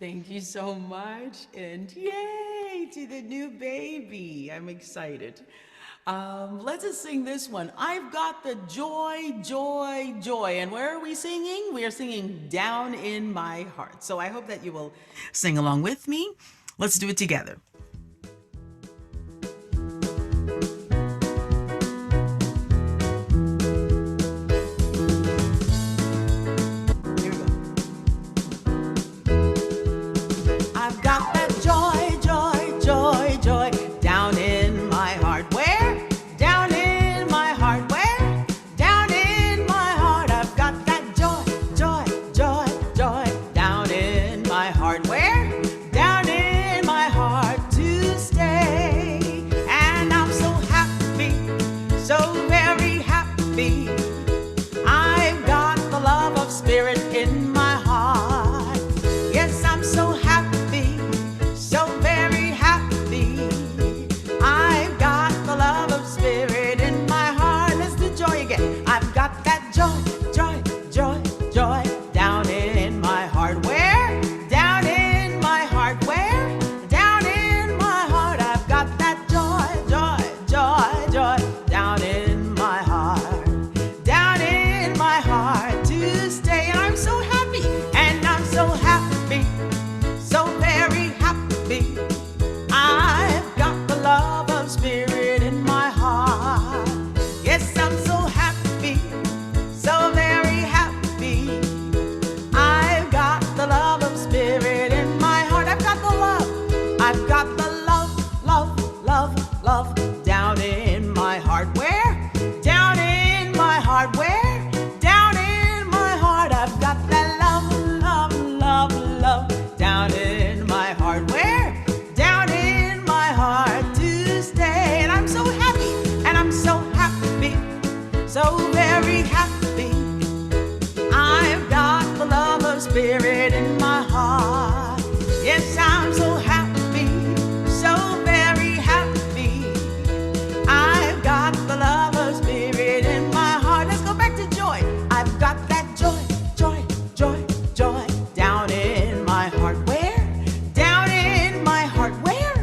Thank you so much. And yay to the new baby. I'm excited. Let's just sing this one. I've got the joy, joy, joy. And where are we singing? We are singing Down in My Heart. So I hope that you will sing along with me. Let's do it together. Here we go. I've got that joy, joy, joy, joy down in my heart. Where? Down in my heart. Where? Down in my heart. I've got that joy, joy, joy, joy down in my heart. Where? Down in my heart to stay. And I'm so happy, so very happy. I've got the love of spirit in my heart. Yes, I'm so happy, so very happy. I've got the love of spirit in my heart. Let's do joy again. I've got that joy, joy, joy, joy down in my heart. Where? Down in my heart. Where? Down in my heart. I've got that joy, joy, joy, joy down in my heart. Down in my heart to stay. And I'm so happy, and I'm so happy, so very happy. I've got the love of spirit in my heart. Yes, I'm so happy, so very happy. I've got the love of spirit in my heart. I've got the love. I've got the love, love, love, love down in my heart. Where? Down in my heart. Where? Down in my heart. I've got that love, love, love, love down in my heart. Where? Down in my heart to stay. And I'm so happy, and I'm so happy, so very happy. I've got the love of spirit in my heart. Yes, I'm so happy, so very happy. I've got the love of spirit in my heart. Let's go back to joy. I've got that joy, joy, joy, joy down in my heart. Where? Down in my heart. Where?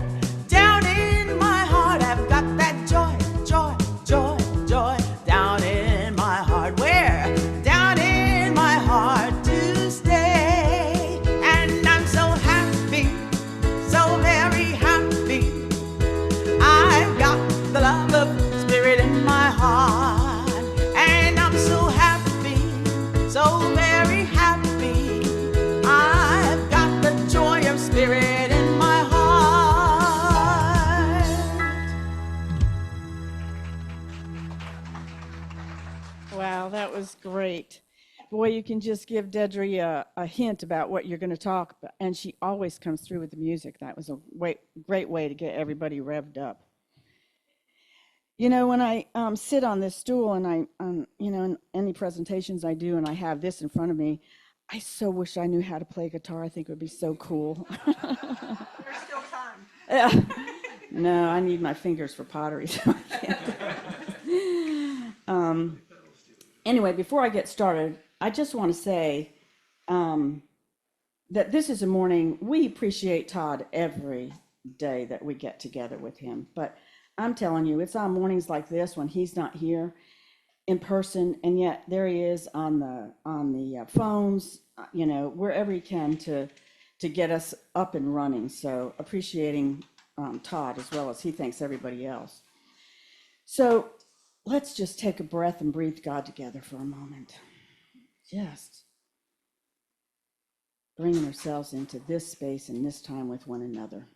Down in my heart. I've got that joy, joy, joy, joy down in my heart. Where? Down in my heart to stay. And I'm so happy, so very happy. I've got the love of spirit in my heart. And I'm so happy, so very happy. I've got the joy of spirit in my heart. Wow, that was great. Boy, you can just give Deidrey a hint about what you're going to talk about, and she always comes through with the music. That was a great way to get everybody revved up. You know, when I sit on this stool and in any presentations I do and I have this in front of me, I so wish I knew how to play guitar. I think it would be so cool. There's still time. Yeah. No, I need my fingers for pottery, so I can't do it. Anyway, before I get started, I just want to say that this is a morning we appreciate Todd every day that we get together with him. But I'm telling you, it's on mornings like this when he's not here in person, and yet there he is on the phones, wherever he can to get us up and running. So appreciating Todd as well as he thanks everybody else. So let's just take a breath and breathe God together for a moment. Just bringing ourselves into this space and this time with one another.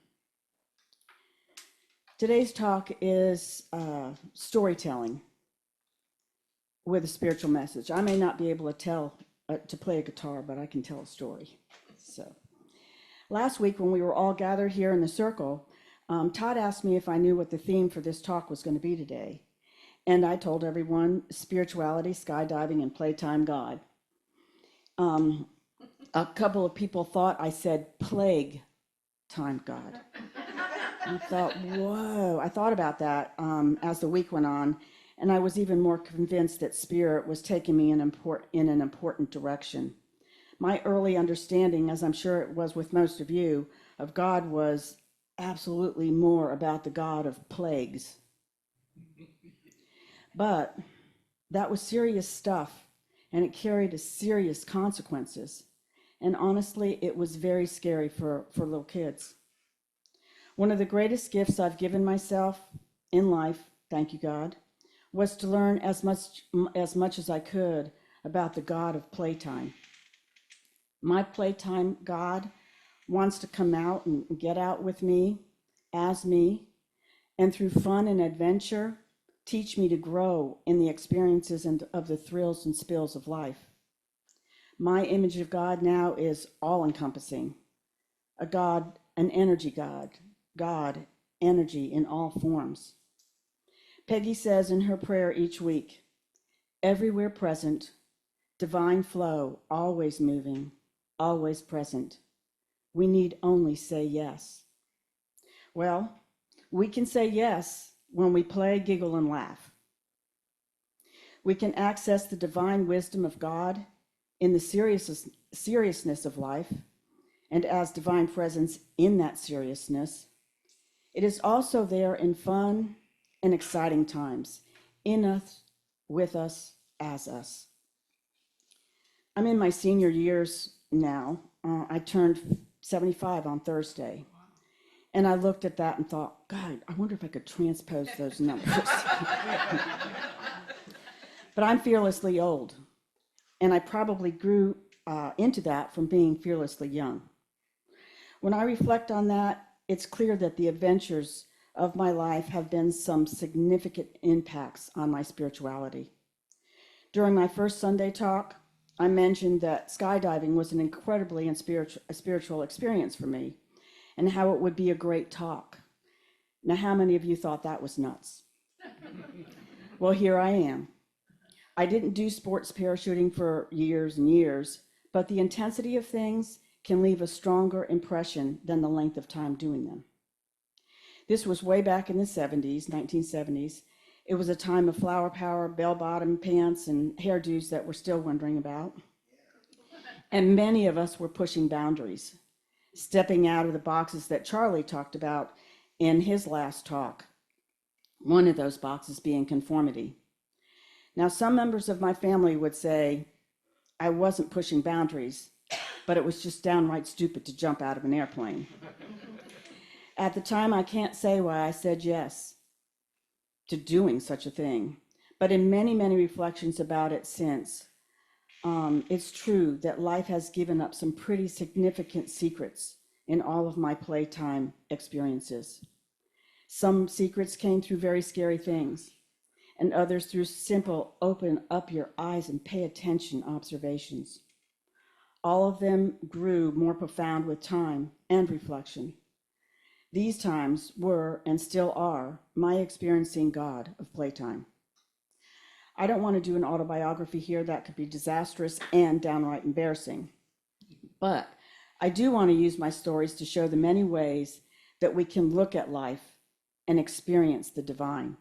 Today's talk is storytelling with a spiritual message. I may not be able to play a guitar, but I can tell a story. So, last week when we were all gathered here in the circle, Todd asked me if I knew what the theme for this talk was going to be today. And I told everyone spirituality, skydiving, and playtime God. A couple of people thought I said plague time God. I thought, whoa. I thought about that as the week went on, and I was even more convinced that Spirit was taking me in an important direction. My early understanding, as I'm sure it was with most of you, of God was absolutely more about the God of plagues. But that was serious stuff, and it carried serious consequences. And honestly, it was very scary for little kids. One of the greatest gifts I've given myself in life, thank you, God, was to learn as much as I could about the God of playtime. My playtime God wants to come out and get out with me, as me, and through fun and adventure, teach me to grow in the experiences and of the thrills and spills of life. My image of God now is all encompassing, a God, an energy God, energy in all forms. Peggy says in her prayer each week, everywhere present, divine flow, always moving, always present. We need only say yes. Well, we can say yes when we play, giggle, and laugh. We can access the divine wisdom of God in the seriousness of life, and as divine presence in that seriousness. It is also there in fun and exciting times, in us, with us, as us. I'm in my senior years now. I turned 75 on Thursday. And I looked at that and thought, God, I wonder if I could transpose those numbers. But I'm fearlessly old. And I probably grew into that from being fearlessly young. When I reflect on that, it's clear that the adventures of my life have been some significant impacts on my spirituality. During my first Sunday talk, I mentioned that skydiving was an incredibly spiritual experience for me, and how it would be a great talk. Now, how many of you thought that was nuts? Well, here I am. I didn't do sports parachuting for years and years, but the intensity of things can leave a stronger impression than the length of time doing them. This was way back in the 70s, 1970s. It was a time of flower power, bell-bottom pants, and hairdos that we're still wondering about. And many of us were pushing boundaries, stepping out of the boxes that Charlie talked about in his last talk. One of those boxes being conformity. Now, some members of my family would say I wasn't pushing boundaries, but it was just downright stupid to jump out of an airplane. At the time, I can't say why I said yes to doing such a thing, but in many, many reflections about it since, it's true that life has given up some pretty significant secrets in all of my playtime experiences. Some secrets came through very scary things, and others through simple open up your eyes and pay attention observations. All of them grew more profound with time and reflection. These times were, and still are, my experiencing God of playtime. I don't want to do an autobiography here. That could be disastrous and downright embarrassing. But I do want to use my stories to show the many ways that we can look at life and experience the divine.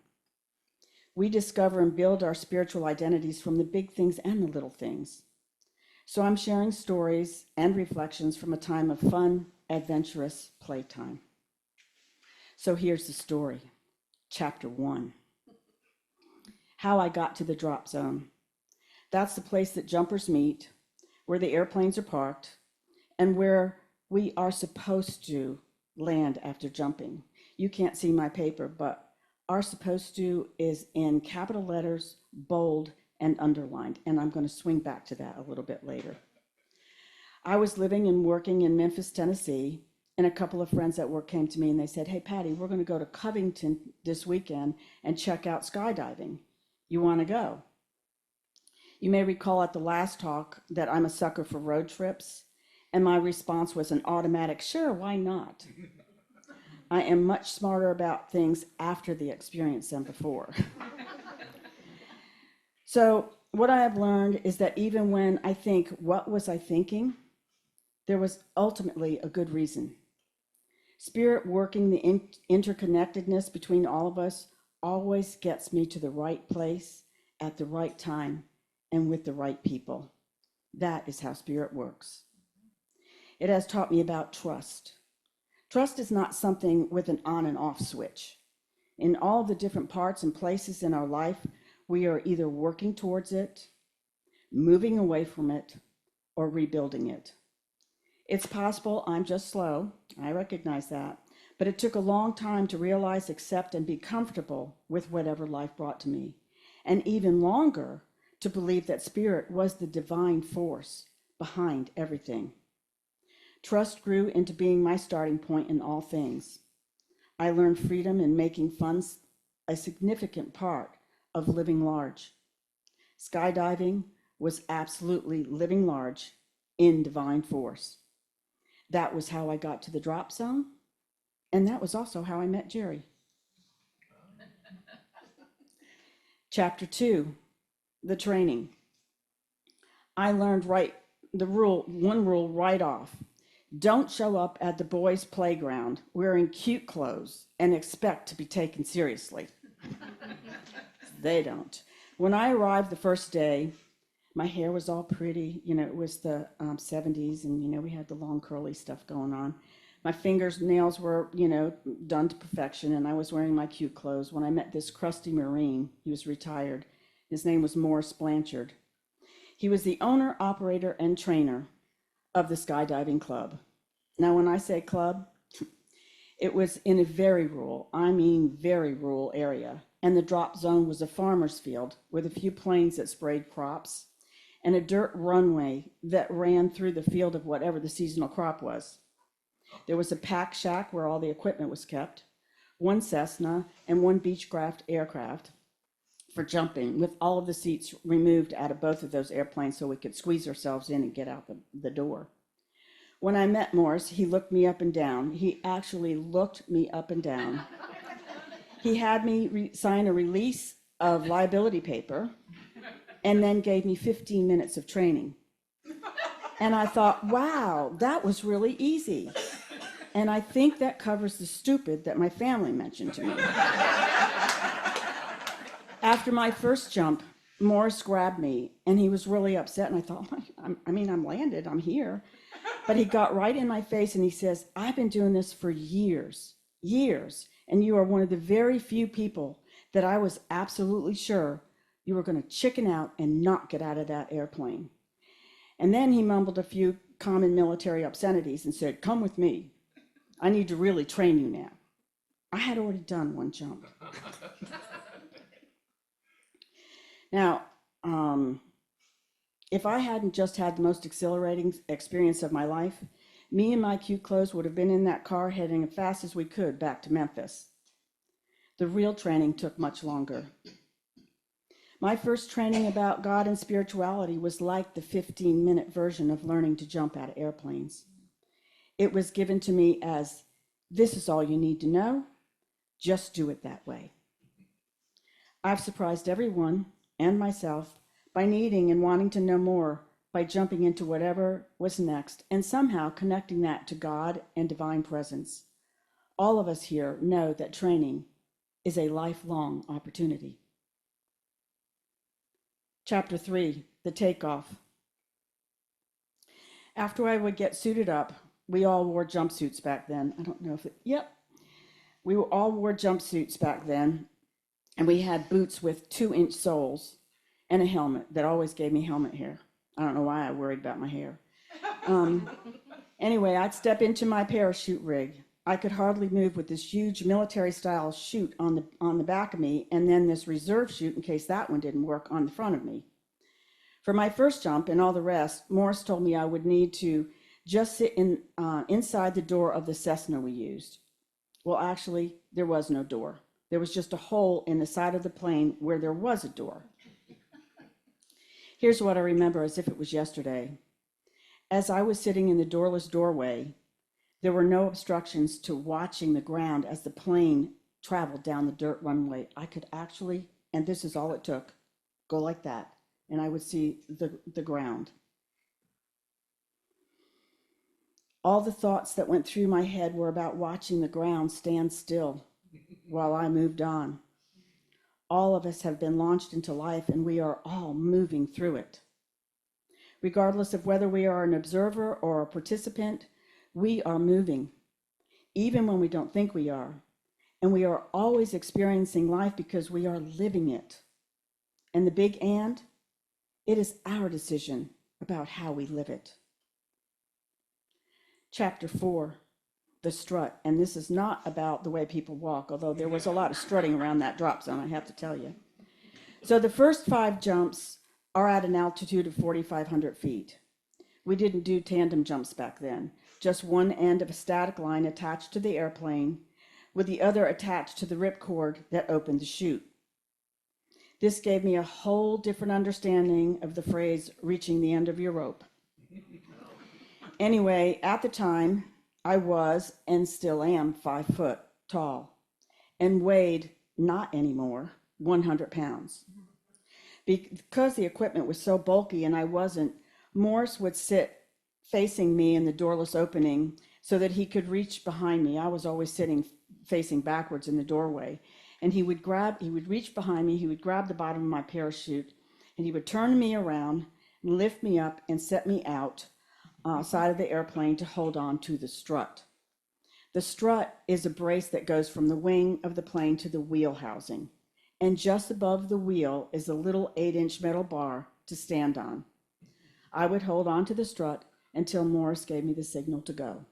We discover and build our spiritual identities from the big things and the little things. So I'm sharing stories and reflections from a time of fun, adventurous playtime. So here's the story, chapter 1. How I got to the drop zone. That's the place that jumpers meet, where the airplanes are parked, and where we are supposed to land after jumping. You can't see my paper, but are supposed to is in capital letters, bold, and underlined, and I'm going to swing back to that a little bit later. I was living and working in Memphis, Tennessee, and a couple of friends at work came to me and they said, hey, Patty, we're going to go to Covington this weekend and check out skydiving. You want to go? You may recall at the last talk that I'm a sucker for road trips, and my response was an automatic, sure, why not? I am much smarter about things after the experience than before. So what I have learned is that even when I think, what was I thinking? There was ultimately a good reason. Spirit working the interconnectedness between all of us always gets me to the right place at the right time and with the right people. That is how Spirit works. It has taught me about trust. Trust is not something with an on and off switch. In all the different parts and places in our life, we are either working towards it, moving away from it, or rebuilding it. It's possible I'm just slow. I recognize that. But it took a long time to realize, accept, and be comfortable with whatever life brought to me. And even longer to believe that Spirit was the divine force behind everything. Trust grew into being my starting point in all things. I learned freedom in making fun a significant part of living large. Skydiving was absolutely living large in divine force. That was how I got to the drop zone, and that was also how I met Jerry. Chapter 2, the training. I learned one rule right off. Don't show up at the boys' playground wearing cute clothes and expect to be taken seriously. They don't. When I arrived the first day, my hair was all pretty. It was the 70s, and, we had the long curly stuff going on. My nails were, done to perfection, and I was wearing my cute clothes when I met this crusty Marine. He was retired. His name was Morris Blanchard. He was the owner, operator, and trainer of the skydiving club. Now, when I say club, it was in a very rural area, and the drop zone was a farmer's field with a few planes that sprayed crops and a dirt runway that ran through the field of whatever the seasonal crop was. There was a pack shack where all the equipment was kept, one Cessna and one Beechcraft aircraft for jumping, with all of the seats removed out of both of those airplanes so we could squeeze ourselves in and get out the door. When I met Morris, he looked me up and down. He actually looked me up and down. He had me sign a release of liability paper and then gave me 15 minutes of training. And I thought, wow, that was really easy. And I think that covers the stupid that my family mentioned to me. After my first jump, Morris grabbed me, and he was really upset. And I thought, I'm landed, I'm here. But he got right in my face and he says, I've been doing this for years, and you are one of the very few people that I was absolutely sure you were going to chicken out and not get out of that airplane. And then he mumbled a few common military obscenities and said, come with me. I need to really train you now. I had already done one jump. Now, if I hadn't just had the most exhilarating experience of my life, me and my cute clothes would have been in that car heading as fast as we could back to Memphis. The real training took much longer. My first training about God and spirituality was like the 15-minute version of learning to jump out of airplanes. It was given to me as, this is all you need to know, just do it that way. I've surprised everyone and myself by needing and wanting to know more, by jumping into whatever was next and somehow connecting that to God and divine presence. All of us here know that training is a lifelong opportunity. Chapter 3, the takeoff. After I would get suited up, we all wore jumpsuits back then. We all wore jumpsuits back then, and we had boots with 2-inch soles and a helmet that always gave me helmet hair. I don't know why I worried about my hair. Anyway, I'd step into my parachute rig. I could hardly move with this huge military-style chute on the back of me, and then this reserve chute in case that one didn't work on the front of me. For my first jump and all the rest, Morris told me I would need to just sit inside the door of the Cessna we used. Well, actually, there was no door. There was just a hole in the side of the plane where there was a door. Here's what I remember as if it was yesterday. As I was sitting in the doorless doorway, there were no obstructions to watching the ground as the plane traveled down the dirt runway. I could actually, and this is all it took, go like that, and I would see the ground. All the thoughts that went through my head were about watching the ground stand still while I moved on. All of us have been launched into life, and we are all moving through it. Regardless of whether we are an observer or a participant, we are moving, even when we don't think we are. And we are always experiencing life because we are living it. And the big and, it is our decision about how we live it. Chapter 4, the strut. And this is not about the way people walk, although there was a lot of strutting around that drop zone, I have to tell you. So the first 5 jumps are at an altitude of 4,500 feet. We didn't do tandem jumps back then, just one end of a static line attached to the airplane, with the other attached to the ripcord that opened the chute. This gave me a whole different understanding of the phrase, reaching the end of your rope. Anyway, at the time, I was, and still am, 5 foot tall, and weighed, not anymore, 100 pounds. Because the equipment was so bulky and I wasn't, Morris would sit facing me in the doorless opening so that he could reach behind me. I was always sitting facing backwards in the doorway. And he would reach behind me, he would grab the bottom of my parachute, and he would turn me around, lift me up, and set me out side of the airplane to hold on to the strut. The strut is a brace that goes from the wing of the plane to the wheel housing. And just above the wheel is a little 8-inch metal bar to stand on. I would hold on to the strut until Morris gave me the signal to go.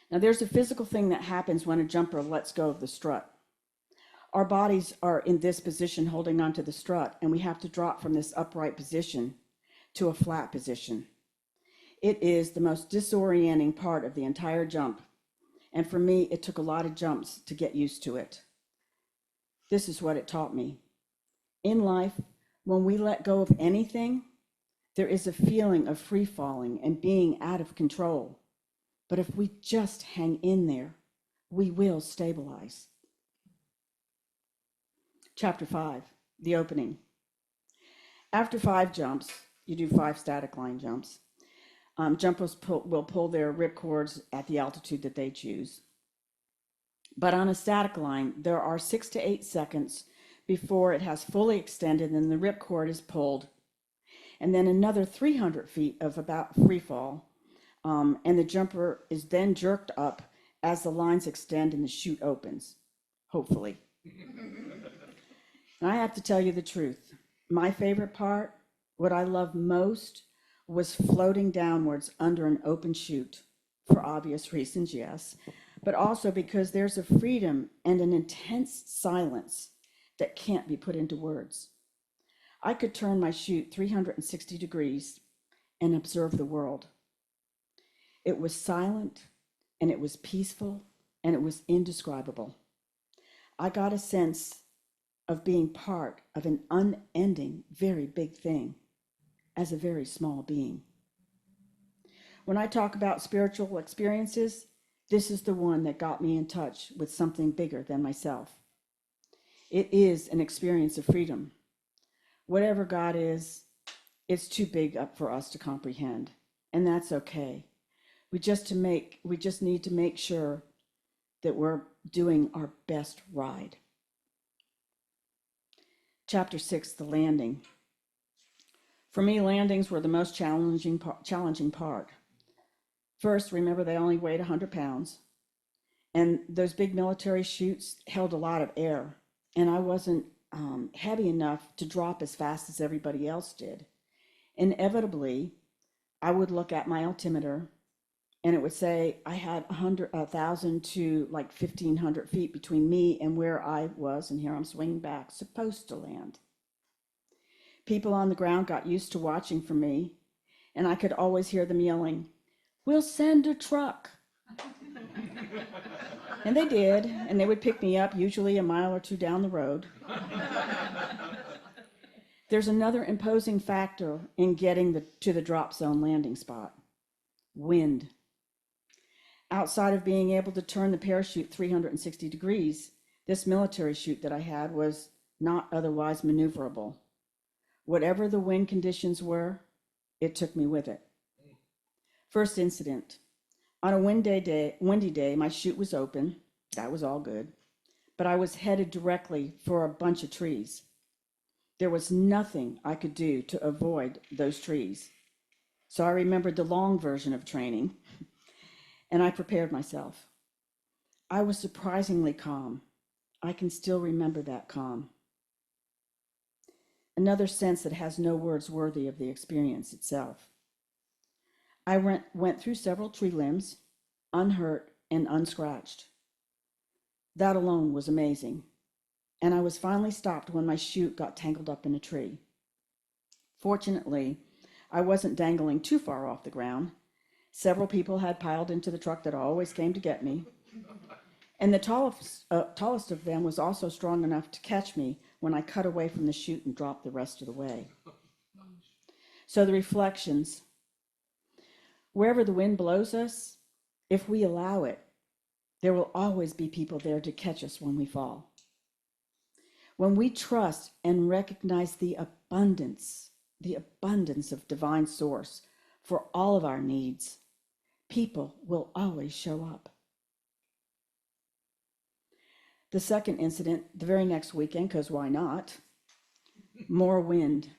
Now there's a physical thing that happens when a jumper lets go of the strut. Our bodies are in this position holding onto the strut, and we have to drop from this upright position to a flat position. It is the most disorienting part of the entire jump, and for me, it took a lot of jumps to get used to it. This is what it taught me. In life, when we let go of anything, there is a feeling of free falling and being out of control. But if we just hang in there, we will stabilize. Chapter 5, the opening. After 5 jumps, you do 5 static line jumps. Jumpers will pull their ripcords at the altitude that they choose. But on a static line, there are 6 to 8 seconds before it has fully extended and the ripcord is pulled. And then another 300 feet of about free fall. And the jumper is then jerked up as the lines extend and the chute opens, hopefully. And I have to tell you the truth. My favorite part, what I loved most, was floating downwards under an open chute. For obvious reasons, yes. But also because there's a freedom and an intense silence that can't be put into words. I could turn my chute 360 degrees and observe the world. It was silent, and it was peaceful, and it was indescribable. I got a sense of being part of an unending, very big thing as a very small being. When I talk about spiritual experiences, this is the one that got me in touch with something bigger than myself. It is an experience of freedom. Whatever God is, it's too big up for us to comprehend, and that's okay. We just need to make sure that we're doing our best ride. Chapter 6, the landing. For me, landings were the most challenging part. First, remember they only weighed 100 pounds, and those big military chutes held a lot of air, and I wasn't heavy enough to drop as fast as everybody else did. Inevitably, I would look at my altimeter, and it would say I had 1,000 to like 1,500 feet between me and where I was, and here I'm swinging back, supposed to land. People on the ground got used to watching for me, and I could always hear them yelling, "We'll send a truck." And they did, and they would pick me up, usually a mile or 2 down the road. There's another imposing factor in getting to the drop zone landing spot: wind. Outside of being able to turn the parachute 360 degrees, this military chute that I had was not otherwise maneuverable. Whatever the wind conditions were, it took me with it. First incident. On a windy day, my chute was open. That was all good. But I was headed directly for a bunch of trees. There was nothing I could do to avoid those trees. So I remembered the long version of training, and I prepared myself. I was surprisingly calm. I can still remember that calm. Another sense that has no words worthy of the experience itself. I went through several tree limbs, unhurt and unscratched. That alone was amazing. And I was finally stopped when my chute got tangled up in a tree. Fortunately, I wasn't dangling too far off the ground. Several people had piled into the truck that always came to get me. And the tallest of them was also strong enough to catch me when I cut away from the chute and dropped the rest of the way. So the reflections. Wherever the wind blows us, if we allow it, there will always be people there to catch us when we fall. When we trust and recognize the abundance of divine source for all of our needs, people will always show up. The second incident, the very next weekend, because why not? More wind.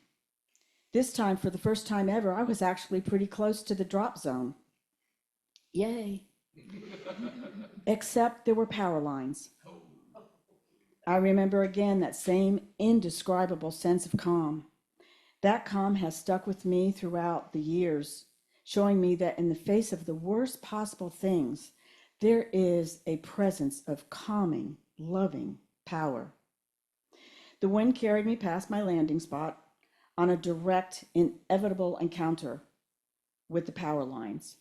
This time, for the first time ever, I was actually pretty close to the drop zone. Yay. Except there were power lines. I remember again that same indescribable sense of calm. That calm has stuck with me throughout the years, showing me that in the face of the worst possible things, there is a presence of calming, loving power. The wind carried me past my landing spot on a direct, inevitable encounter with the power lines.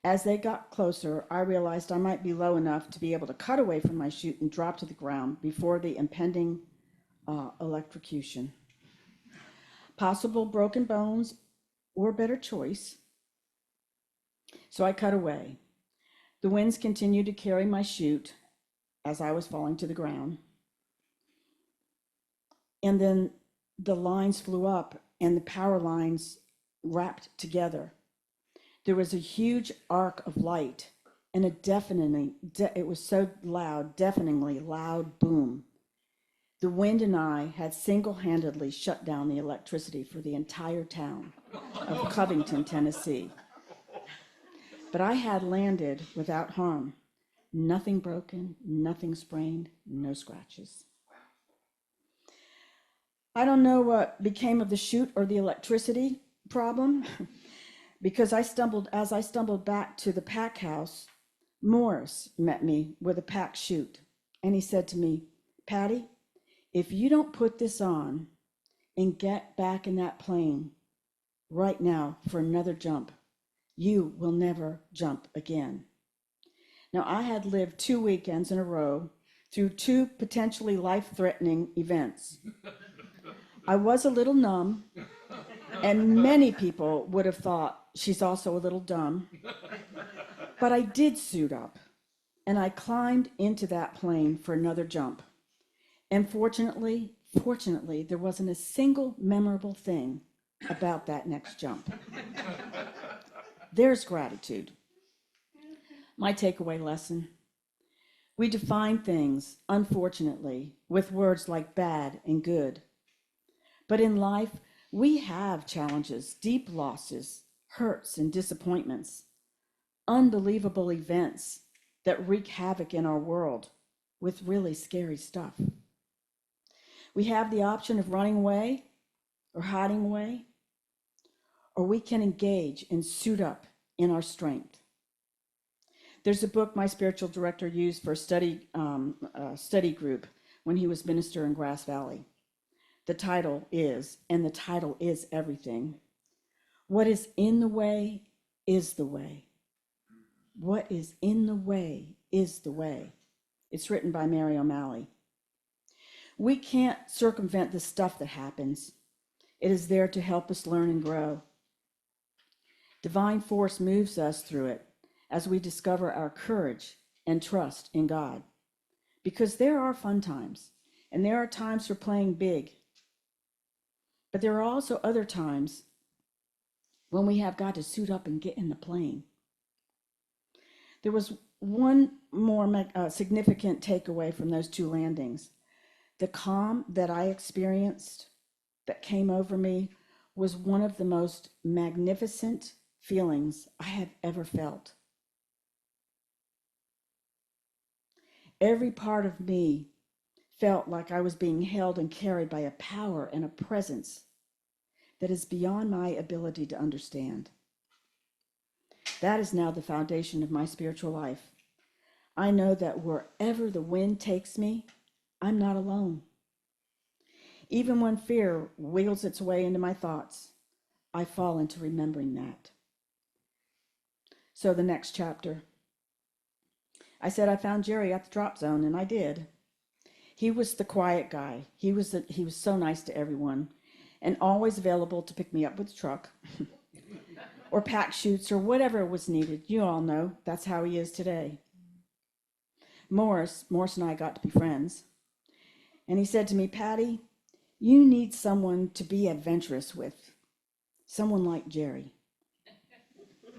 As they got closer, I realized I might be low enough to be able to cut away from my chute and drop to the ground before the impending electrocution. Possible broken bones or a better choice. So I cut away. The winds continued to carry my chute as I was falling to the ground. And then the lines flew up and the power lines wrapped together. There was a huge arc of light and it was so loud, deafeningly loud boom. The wind and I had single-handedly shut down the electricity for the entire town of Covington, Tennessee. But I had landed without harm. Nothing broken, nothing sprained, no scratches. I don't know what became of the chute or the electricity problem, because as I stumbled back to the pack house, Morris met me with a packed chute, and he said to me, "Patty, if you don't put this on and get back in that plane right now for another jump, you will never jump again." Now, I had lived 2 weekends in a row through 2 potentially life-threatening events. I was a little numb, and many people would have thought she's also a little dumb. But I did suit up, and I climbed into that plane for another jump. And fortunately, there wasn't a single memorable thing about that next jump. There's gratitude. My takeaway lesson. We define things, unfortunately, with words like bad and good. But in life, we have challenges, deep losses, hurts, and disappointments, unbelievable events that wreak havoc in our world with really scary stuff. We have the option of running away or hiding away, or we can engage and suit up in our strength. There's a book my spiritual director used for a study group when he was minister in Grass Valley. The title is everything. What is in the way is the way. What is in the way is the way. It's written by Mary O'Malley. We can't circumvent the stuff that happens. It is there to help us learn and grow. Divine force moves us through it as we discover our courage and trust in God. Because there are fun times, and there are times for playing big. But there are also other times when we have got to suit up and get in the plane. There was one more significant takeaway from those 2 landings. The calm that I experienced, that came over me, was one of the most magnificent feelings I have ever felt. Every part of me felt like I was being held and carried by a power and a presence that is beyond my ability to understand. That is now the foundation of my spiritual life. I know that wherever the wind takes me, I'm not alone. Even when fear wheels its way into my thoughts, I fall into remembering that. So the next chapter. I said I found Jerry at the drop zone, and I did. He was the quiet guy. He was so nice to everyone and always available to pick me up with the truck or pack chutes or whatever was needed. You all know that's how he is today. Morris and I got to be friends. And he said to me, Patty, you need someone to be adventurous with, someone like Jerry.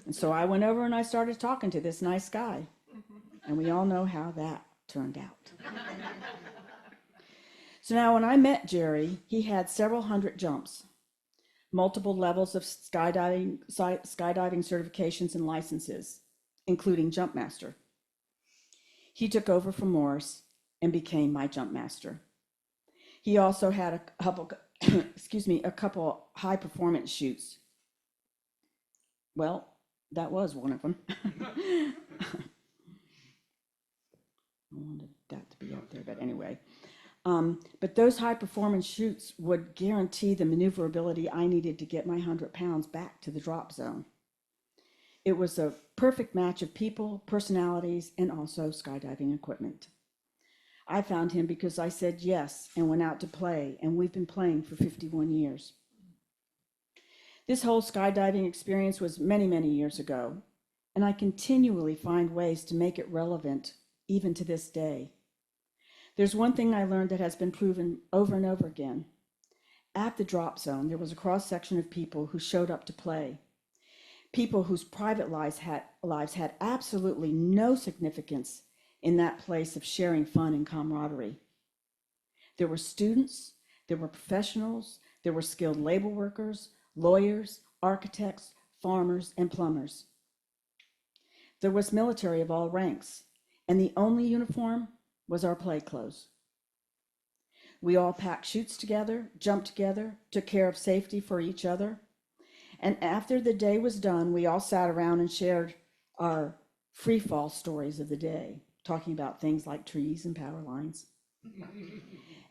And so I went over and I started talking to this nice guy. And we all know how that turned out. So now when I met Jerry, he had several hundred jumps, multiple levels of skydiving certifications and licenses, including jump master. He took over from Morris and became my jump master. He also had a couple, a couple high performance chutes. Well, that was one of them. I wanted that to be up there, but anyway. But those high performance chutes would guarantee the maneuverability I needed to get my 100 pounds back to the drop zone. It was a perfect match of people, personalities, and also skydiving equipment. I found him because I said yes and went out to play, and we've been playing for 51 years. This whole skydiving experience was many, many years ago, and I continually find ways to make it relevant even to this day. There's one thing I learned that has been proven over and over again. At the drop zone, there was a cross-section of people who showed up to play. People whose private lives had absolutely no significance in that place of sharing fun and camaraderie. There were students, there were professionals, there were skilled labor workers, lawyers, architects, farmers, and plumbers. There was military of all ranks, and the only uniform was our play clothes. We all packed chutes together, jumped together, took care of safety for each other. And after the day was done, we all sat around and shared our free fall stories of the day, talking about things like trees and power lines.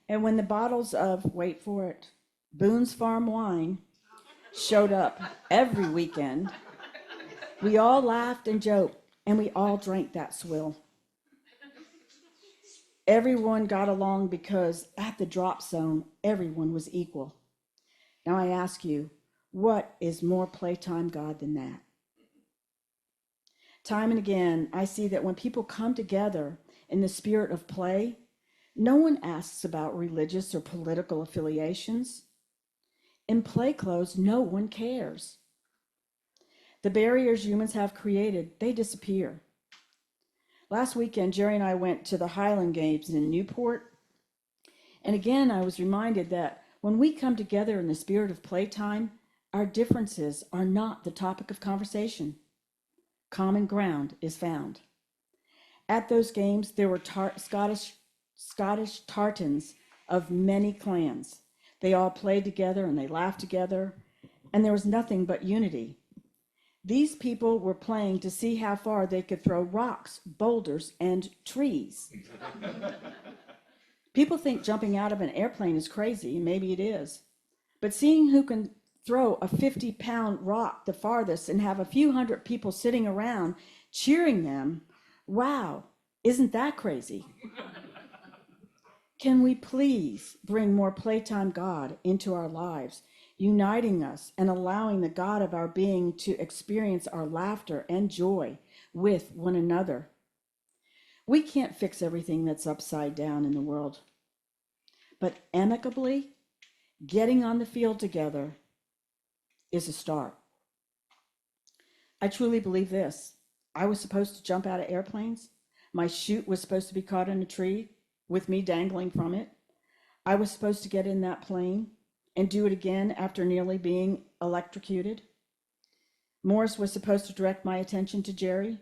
And when the bottles of, wait for it, Boone's Farm wine showed up every weekend, we all laughed and joked, and we all drank that swill. Everyone got along because at the drop zone, everyone was equal. Now I ask you, what is more playtime God than that? Time and again, I see that when people come together in the spirit of play, no one asks about religious or political affiliations. In play clothes, no one cares. The barriers humans have created, they disappear. Last weekend, Jerry and I went to the Highland Games in Newport. And again, I was reminded that when we come together in the spirit of playtime, our differences are not the topic of conversation. Common ground is found. At those games, there were Scottish tartans of many clans. They all played together and they laughed together, and there was nothing but unity. These people were playing to see how far they could throw rocks, boulders, and trees. People think jumping out of an airplane is crazy, and maybe it is. But seeing who can throw a 50-pound rock the farthest and have a few hundred people sitting around cheering them, wow, isn't that crazy? Can we please bring more playtime God into our lives, uniting us and allowing the God of our being to experience our laughter and joy with one another? We can't fix everything that's upside down in the world, but amicably getting on the field together is a start. I truly believe this. I was supposed to jump out of airplanes. My chute was supposed to be caught in a tree with me dangling from it. I was supposed to get in that plane and do it again after nearly being electrocuted. Morris was supposed to direct my attention to Jerry,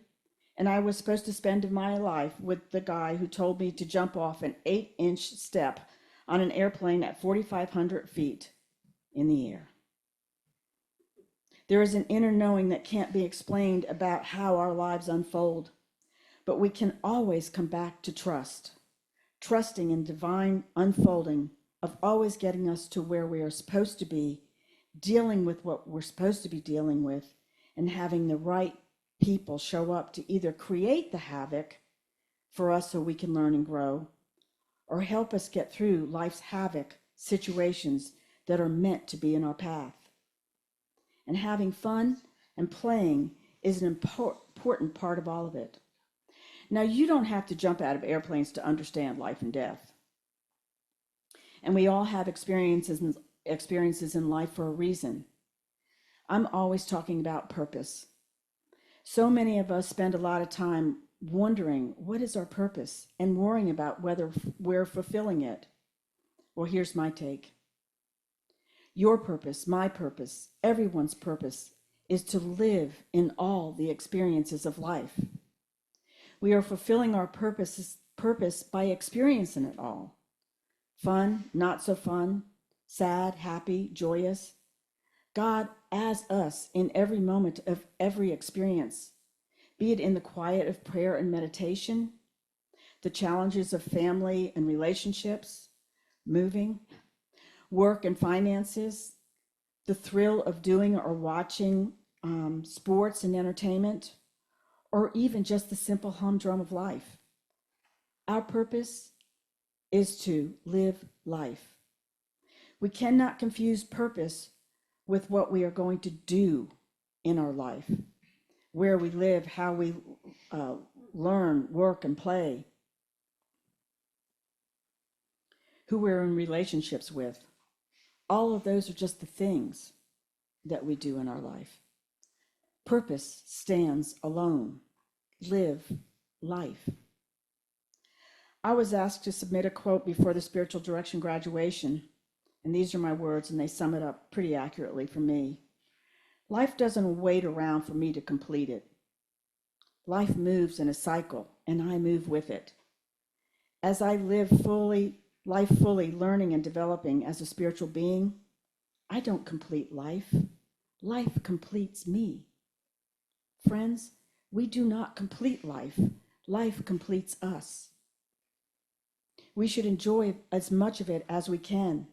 and I was supposed to spend my life with the guy who told me to jump off an 8-inch step on an airplane at 4,500 feet in the air. There is an inner knowing that can't be explained about how our lives unfold, but we can always come back to trusting in divine unfolding of always getting us to where we are supposed to be, dealing with what we're supposed to be dealing with, and having the right people show up to either create the havoc for us so we can learn and grow, or help us get through life's havoc situations that are meant to be in our path. And having fun and playing is an important part of all of it. Now, you don't have to jump out of airplanes to understand life and death. And we all have experiences in life for a reason. I'm always talking about purpose. So many of us spend a lot of time wondering, what is our purpose? And worrying about whether we're fulfilling it. Well, here's my take. Your purpose, my purpose, everyone's purpose is to live in all the experiences of life. We are fulfilling our purpose by experiencing it all. Fun, not so fun, sad, happy, joyous. God as us in every moment of every experience, be it in the quiet of prayer and meditation, the challenges of family and relationships, moving, work and finances, the thrill of doing or watching sports and entertainment, or even just the simple humdrum of life. Our purpose is to live life. We cannot confuse purpose with what we are going to do in our life, where we live, how we learn, work, and play, who we're in relationships with. All of those are just the things that we do in our life. Purpose stands alone. Live life. I was asked to submit a quote before the spiritual direction graduation, and these are my words, and they sum it up pretty accurately for me. Life doesn't wait around for me to complete it. Life moves in a cycle, and I move with it. As I live life fully, learning and developing as a spiritual being, I don't complete life. Life completes me. Friends, we do not complete life. Life completes us. We should enjoy as much of it as we can,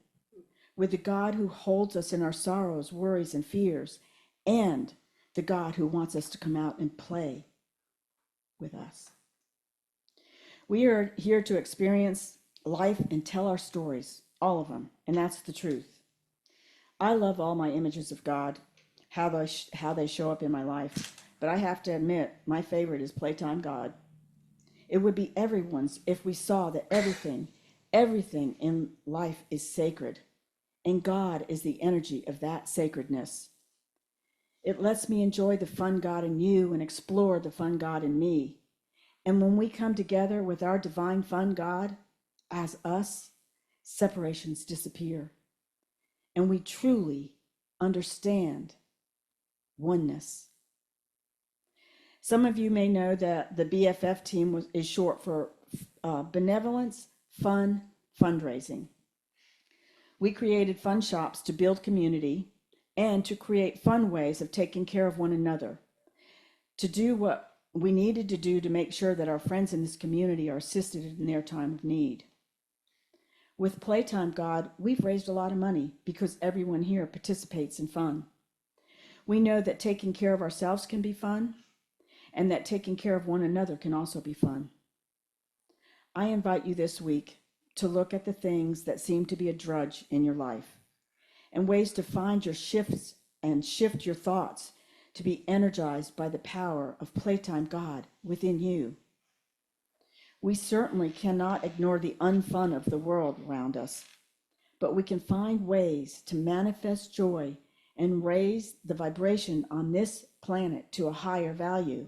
with the God who holds us in our sorrows, worries, and fears, and the God who wants us to come out and play with us. We are here to experience life and tell our stories, all of them, and that's the truth. I love all my images of God, how they show up in my life, but I have to admit, my favorite is Playtime God. It would be everyone's if we saw that everything in life is sacred, and God is the energy of that sacredness. It lets me enjoy the fun God in you and explore the fun God in me. And when we come together with our divine fun God as us, separations disappear, and we truly understand oneness. Some of you may know that the BFF team is short for Benevolence, Fun, Fundraising. We created fun shops to build community and to create fun ways of taking care of one another, to do what we needed to do to make sure that our friends in this community are assisted in their time of need. With Playtime God, we've raised a lot of money because everyone here participates in fun. We know that taking care of ourselves can be fun, and that taking care of one another can also be fun. I invite you this week to look at the things that seem to be a drudge in your life and ways to find your shifts and shift your thoughts to be energized by the power of Playtime God within you. We certainly cannot ignore the unfun of the world around us, but we can find ways to manifest joy and raise the vibration on this planet to a higher value.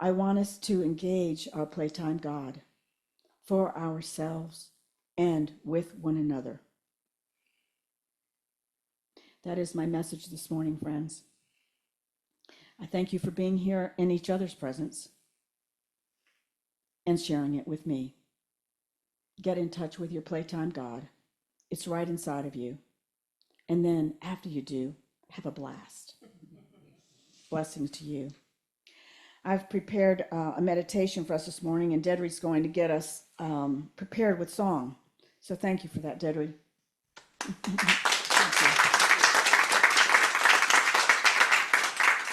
I want us to engage our Playtime God for ourselves and with one another. That is my message this morning, friends. I thank you for being here in each other's presence and sharing it with me. Get in touch with your playtime God. It's right inside of you. And then after you do, have a blast. Blessings to you. I've prepared a meditation for us this morning, and Deidrey's going to get us prepared with song. So thank you for that, Deidrey.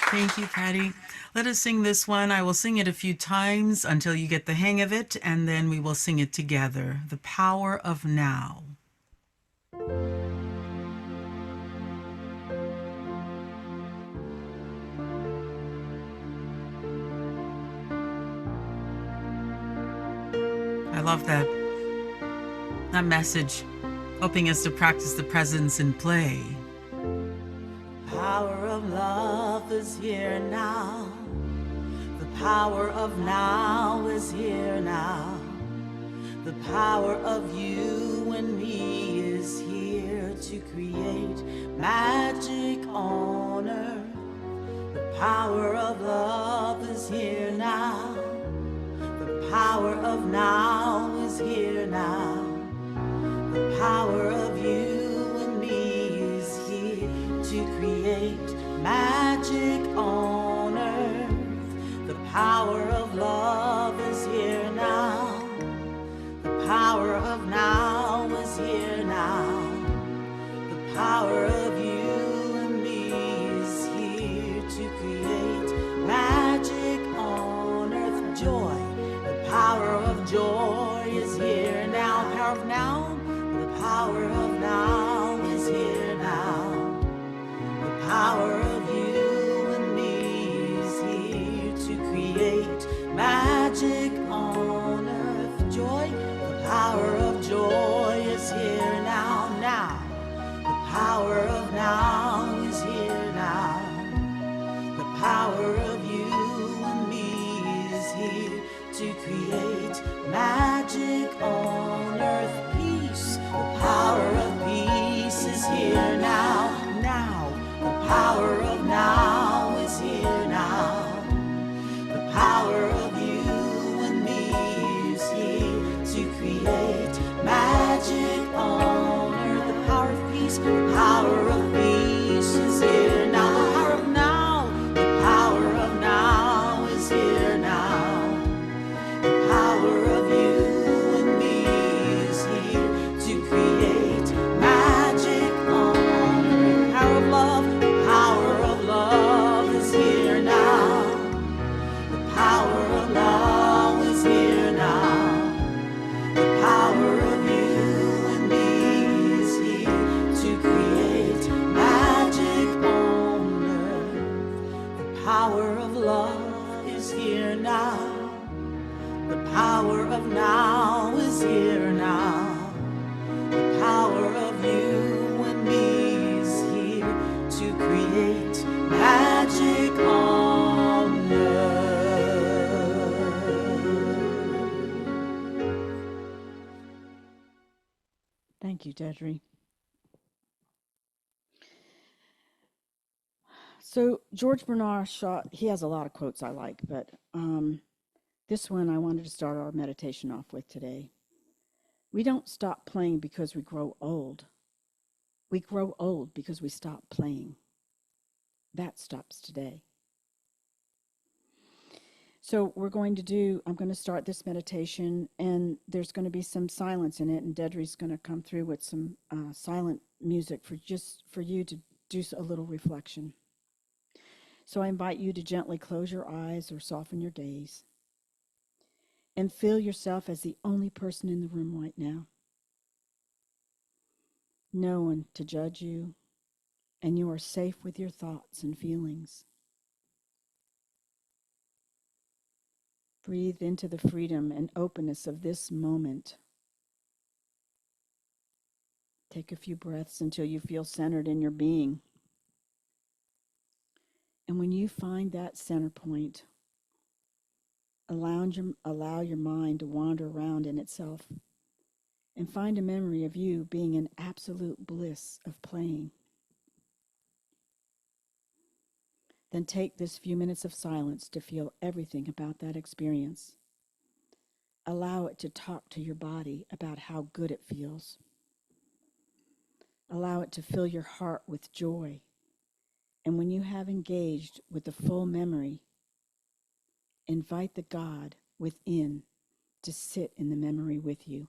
Thank you, Patty. Let us sing this one. I will sing it a few times until you get the hang of it, and then we will sing it together. The Power of Now. I love that message, helping us to practice the presence and play. Power of love is here now. The power of now is here now. The power of you and me is here to create magic on earth. The power of love is here now. The power of now is here now. The power of you and me is here to create magic on earth. The power of love is here now. The power of now is here now. The power of you and me is here to create magic on earth. Joy, the power of joy is here now. Power of now, the power of now is here now. The power of you and me is here to create magic on earth. Joy, the power of joy is here now. Now, the power of now is here now. The power of you and me is here to create magic on earth. Peace, the power of peace is here now. Now, the power of now is here now. The power of you and me is here to create magic on earth. The power of peace, the power of peace is here now. The power of now, the power of now is here now. The power of you and me is here to create magic on earth. Power of love, the power of love is here now. The power of love is here now. The power of you and me is here to create magic on earth. The power of love is here now. The power of now is here now. The power of you and me is here to create magic on earth. Thank you, Deidrey. So George Bernard Shaw, he has a lot of quotes I like, but this one I wanted to start our meditation off with today. We don't stop playing because we grow old. We grow old because we stop playing. That stops today. So I'm going to start this meditation, and there's going to be some silence in it, and Deidrey's going to come through with some silent music for you to do a little reflection. So I invite you to gently close your eyes or soften your gaze and feel yourself as the only person in the room right now. No one to judge you, and you are safe with your thoughts and feelings. Breathe into the freedom and openness of this moment. Take a few breaths until you feel centered in your being. And when you find that center point, allow your mind to wander around in itself and find a memory of you being in absolute bliss of playing. Then take this few minutes of silence to feel everything about that experience. Allow it to talk to your body about how good it feels. Allow it to fill your heart with joy. And when you have engaged with the full memory, invite the God within to sit in the memory with you.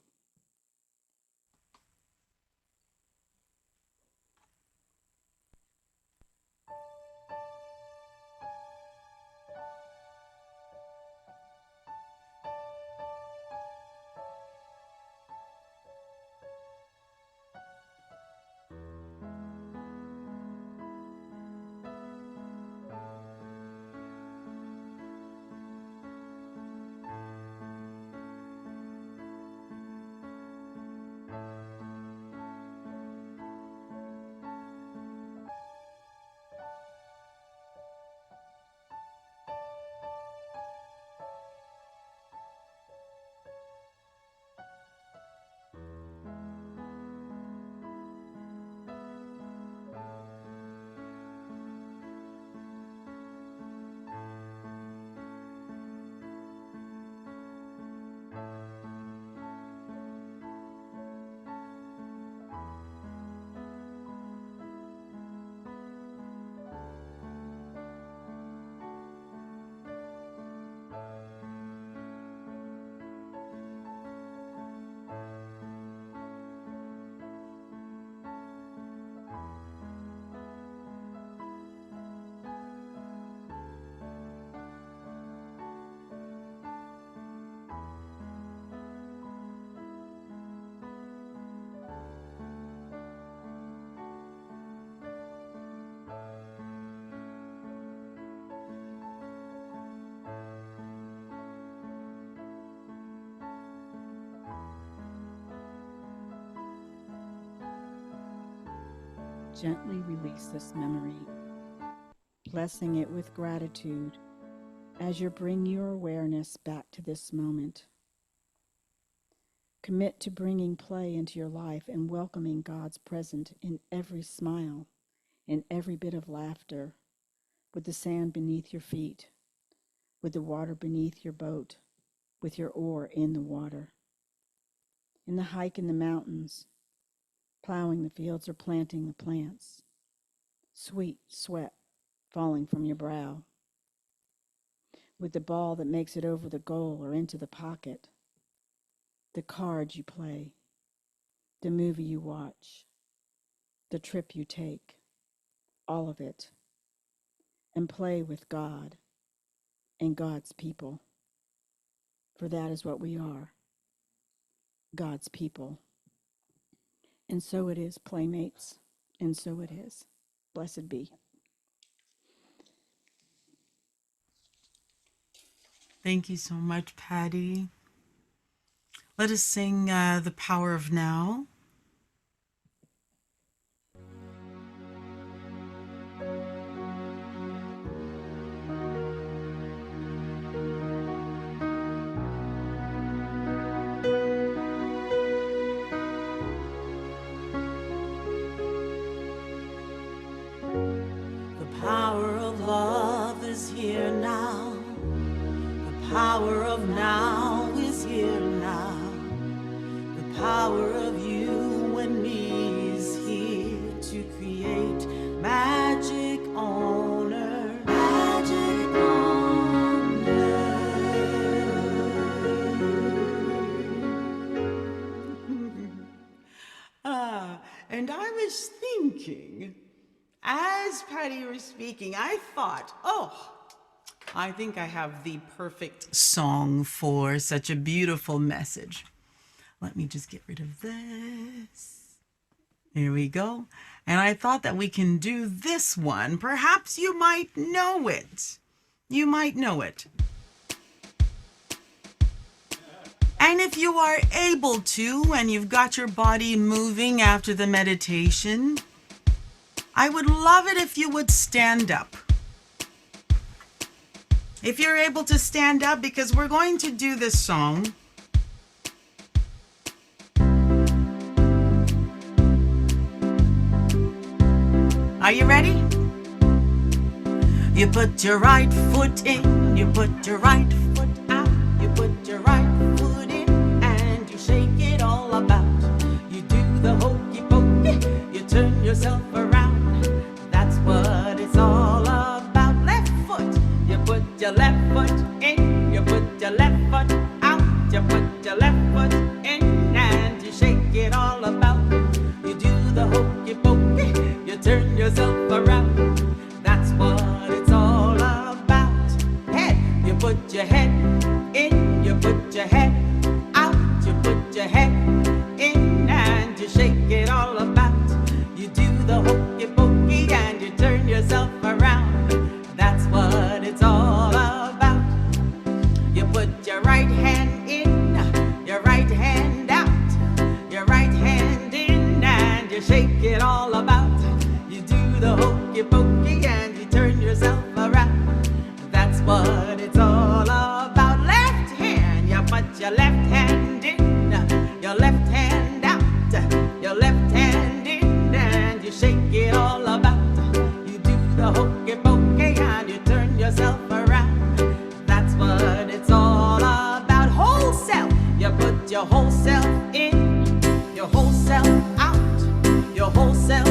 Gently release this memory, blessing it with gratitude as you bring your awareness back to this moment. Commit to bringing play into your life and welcoming God's presence in every smile, in every bit of laughter, with the sand beneath your feet, with the water beneath your boat, with your oar in the water, in the hike in the mountains, plowing the fields or planting the plants, sweet sweat falling from your brow, with the ball that makes it over the goal or into the pocket, the cards you play, the movie you watch, the trip you take, all of it, and play with God and God's people, for that is what we are, God's people. And so it is, playmates, and so it is. Blessed be. Thank you so much, Patty. Let us sing The Power of Now. The power of love is here now. The power of now is here now. The power of you and me is here to create magic on earth. Magic on earth. And I was thinking, as Patty was speaking, I thought, I think I have the perfect Song for such a beautiful message. Let me just get rid of this. Here we go. And I thought that we can do this one. Perhaps you might know it. You might know it. And if you are able to, and you've got your body moving after the meditation, I would love it if you would stand up. If you're able to stand up, because we're going to do this song Are you ready? You put your right foot in, you put your right foot out, you put your right foot in, and you shake it all about. You do the hokey pokey, you turn yourself around. That's what it's all about. Left foot, you put your left foot in, you put your left foot out, you put your left foot in, and you shake it all about. You do the hokey pokey, you turn yourself around. That's what it's all about. Head, you put your head in, you put your head out, you put your head in, and you shake it all about. You do the hokey pokey and you turn yourself around. That's what it's all about. You put your right hand in, your right hand out, your right hand in, and you shake it all about. You do the hokey pokey and you turn yourself around. That's what it's all about. Left hand, you put your left hand in, your left hand out, your left hand in, and you shake it all about. You do the hokey pokey and you turn yourself around. That's what it's all about. Whole self, you put your whole self in, your whole self out, your whole self